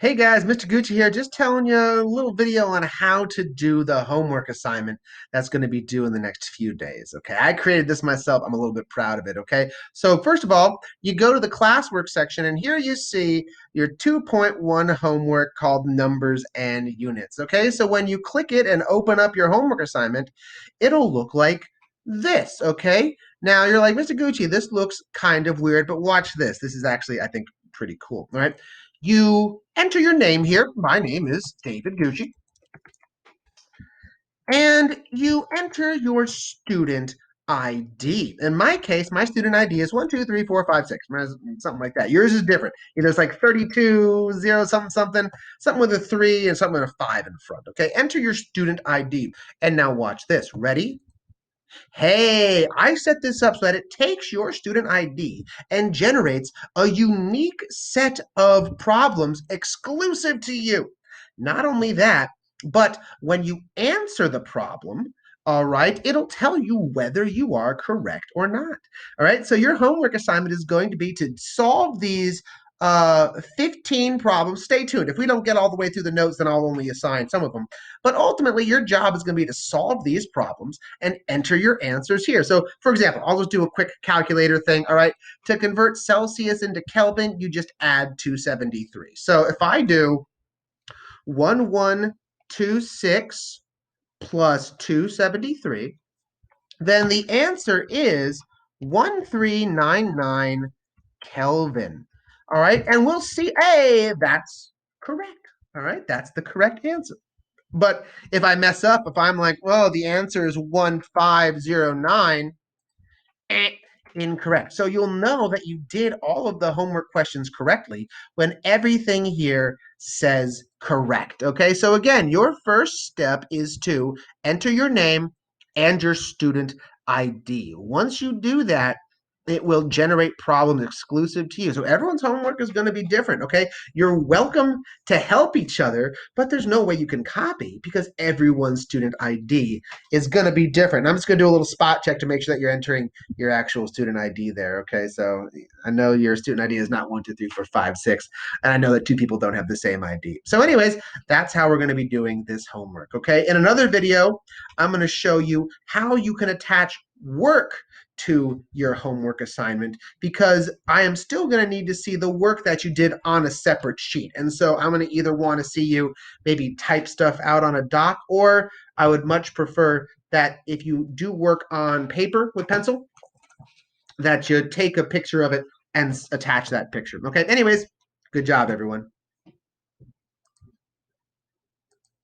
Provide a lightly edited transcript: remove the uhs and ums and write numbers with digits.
Hey guys, Mr. Gucci here, just telling you a little video on how to do the homework assignment that's going to be due in the next few days. Okay, I created this myself. I'm a little bit proud of it. Okay, so first of all, you go to the classwork section, and here you see your 2.1 homework called Numbers and Units. Okay, so when you click it and open up your homework assignment, it'll look like this. Okay, now you're like, Mr. Gucci, this looks kind of weird, but watch this. This is actually, I think, pretty cool. All right. You enter your name here. My name is David Gucci. And you enter your student ID. In my case, my student ID is 1, 2, 3, 4, 5, 6, something like that. Yours is different. Either it's like 32, 0, something, something, something with a 3 and something with a 5 in front. Okay, enter your student ID. And now watch this. Ready? Hey, I set this up so that it takes your student ID and generates a unique set of problems exclusive to you. Not only that, but when you answer the problem, all right, it'll tell you whether you are correct or not. All right, so your homework assignment is going to be to solve these 15 problems. Stay tuned. If we don't get all the way through the notes, then I'll only assign some of them. But ultimately, your job is going to be to solve these problems and enter your answers here. So, for example, I'll just do a quick calculator thing. All right. To convert Celsius into Kelvin, you just add 273. So if I do 1126 plus 273, then the answer is 1399 Kelvin. All right. And we'll see. Hey, that's correct. All right. That's the correct answer. But if I mess up, if I'm like, well, the answer is 1509, eh, incorrect. So you'll know that you did all of the homework questions correctly when everything here says correct. Okay, so again, your first step is to enter your name and your student ID. Once you do that, it will generate problems exclusive to you. So everyone's homework is going to be different, okay? You're welcome to help each other, but there's no way you can copy because everyone's student ID is going to be different. And I'm just going to do a little spot check to make sure that you're entering your actual student ID there. Okay, so I know your student ID is not 1, 2, 3, 4, 5, 6, and I know that two people don't have the same ID. So, anyways, that's how we're going to be doing this homework. Okay, in another video, I'm going to show you how you can attach work to your homework assignment because I am still going to need to see the work that you did on a separate sheet. And so I'm going to either want to see you maybe type stuff out on a doc, or I would much prefer that if you do work on paper with pencil, that you take a picture of it and attach that picture. Okay, anyways, good job, everyone.